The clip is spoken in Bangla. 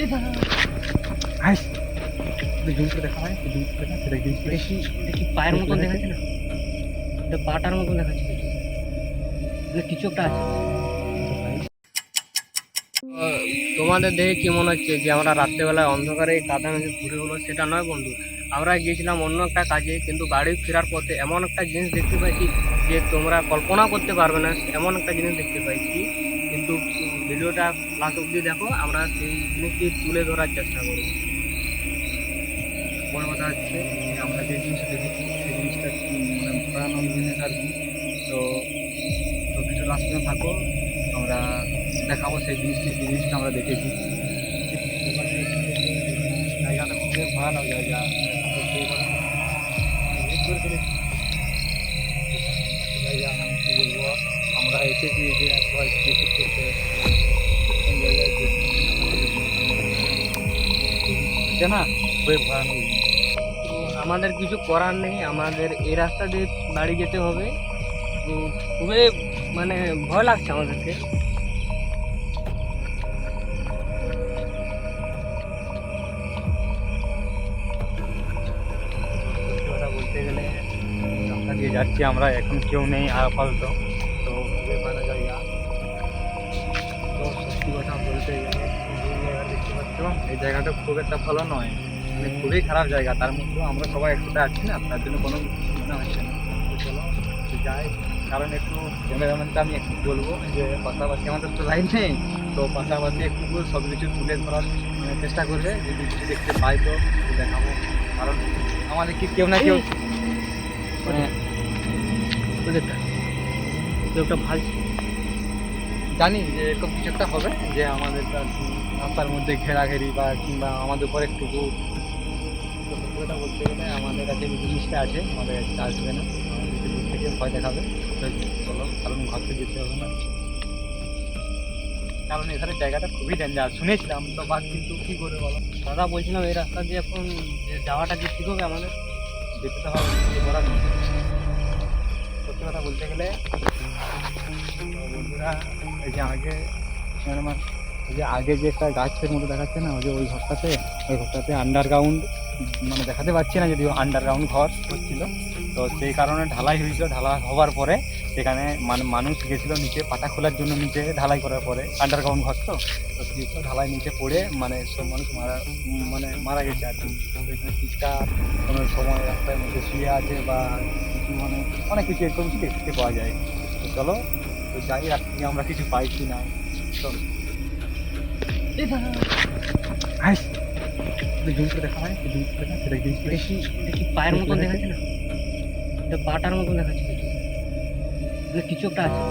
এই দাদা হাইস জুম করে দেখা হয়, জুম করে দেখা সেটা জিনিস দেখি দেখি পায়ের মতন দেখাচ্ছে না, এটা পাটার মতন দেখাচ্ছে কিছু, মানে কিছু একটা আছে। তোমাদের দেখে কি মনে হচ্ছে যে আমরা রাত্রেবেলায় অন্ধকারে এই কাদা মেঘে ঘুরে হলো? সেটা নয় বন্ধু, আমরা গিয়েছিলাম অন্য একটা কাজে, কিন্তু বাড়ি ফেরার পথে এমন একটা জিনিস দেখতে পাইছি যে তোমরা কল্পনা করতে পারবে না, এমন একটা জিনিস দেখতে পাইছি। কিন্তু ভিডিওটা লাস্ট অব্দি দেখো, আমরা সেই জিনিসটি তুলে ধরার চেষ্টা করব। বড় কথা হচ্ছে যে আমরা যে জিনিসটা দেখেছি সেই জিনিসটা মানে ভয়ানক জিনিস আর কি। তো তো ভিডিও লাস্ট পর্যন্ত থাকো, আমরা দেখাবো সেই জিনিসটি, যে জিনিসটা আমরা দেখেছি। জায়গাটা খুবই ভয়ানক জায়গা, তো সেই কারণে ভেদ করে ফেলেছি জায়গা। আমি কী বলবো, আমরা এসেছি যে সবাই ভিজিট করতে এরকম জায়গায় যে না খুবই ভয়ানক জিনিস। তো আমাদের কিছু করার নেই, আমাদের এই রাস্তা দিয়ে বাড়ি যেতে হবে। তো খুবই মানে ভয় লাগছে আমাদেরকে। সত্যি কথা বলতে গেলে রাস্তা দিয়ে যাচ্ছি আমরা, এখন কেউ নেই আপাতত, তো খুবই ভালো জায়গা। তো সত্যি কথা বলতে গেলে যে জায়গা দেখতে পাচ্ছ, এই জায়গাটা খুব একটা ভালো নয়, মানে খুবই খারাপ জায়গা। তার মধ্যেও আমরা সবাই একসাথে আছি না, তার জন্য কোনো মনে হচ্ছে না। তো চলো যাই, কারণ একটু ক্যামেরাম্যানকে আমি একটু বলবো যে পাশাপাশি আমাদের তো লাইন নেই, তো পাশাপাশি একটু সব কিছু তুলে ধরার চেষ্টা করবে, যদি কিছু দেখতে পাই তো দেখাবো। কারণ আমাদের কি কেউ না কেউ মানে ওদেরটা কেউ একটা ভালছে। জানি যে এরকম কিছু একটা হবে, যে আমাদের রাস্তার মধ্যে ঘেরাঘেরি বা কিংবা আমাদের উপর একটু সত্যি কথা বলতে গেলে আমাদের কাছে যে জিনিসটা আছে আমাদের কাছে আসবে না, আমাদের দূর থেকে ভয় দেখাবে। তো চলো, কারণ ঘরতে যেতে হবে না, কারণ এখানে জায়গাটা খুবই ডেঞ্জার শুনেছিলাম তো, বাট কিন্তু কী করবে বলো, দাদা বলছিলাম এই রাস্তা দিয়ে এখন যাওয়াটা কি ঠিক হবে আমাদের? যেতে তো হবে, কিছু করার নেই। সত্যি কথা বলতে গেলে তো বন্ধুরা, এই যে আগে আমার ওই যে আগে যে একটা গাছের মতো দেখাচ্ছে না, ওই যে ওই ঘরটাতে আন্ডারগ্রাউন্ড, মানে দেখাতে পাচ্ছি না যদিও, আন্ডারগ্রাউন্ড ঘর হচ্ছিল। তো সেই কারণে ঢালাই হয়েছিল, ঢালাই হওয়ার পরে সেখানে মানে মানুষ গেছিলো নিচে পাটা খোলার জন্য, নিচে ঢালাই করার পরে আন্ডারগ্রাউন্ড ঘর তো, তো কিছু ঢালাই নিচে পড়ে মানে সব মানুষ মারা গেছে আর কি। তো এখানে চিৎকার, কোনো সময় রাস্তার মধ্যে শুয়ে আছে বা কিছু মানে অনেক কিছু এরকম কিছু দেখতে পাওয়া যায়। তো চলো, তো যাই রাত্রি আমরা কিছু পাইছি না। তো এই দাদা হাইস জুম করে দেখা হয়, জুম করে দেখা সেটা জিনিস দেখি দেখি পায়ের মতন দেখাচ্ছে না, এটা পাটার মতন দেখাচ্ছে কিছু, মানে কিছু একটা আছে।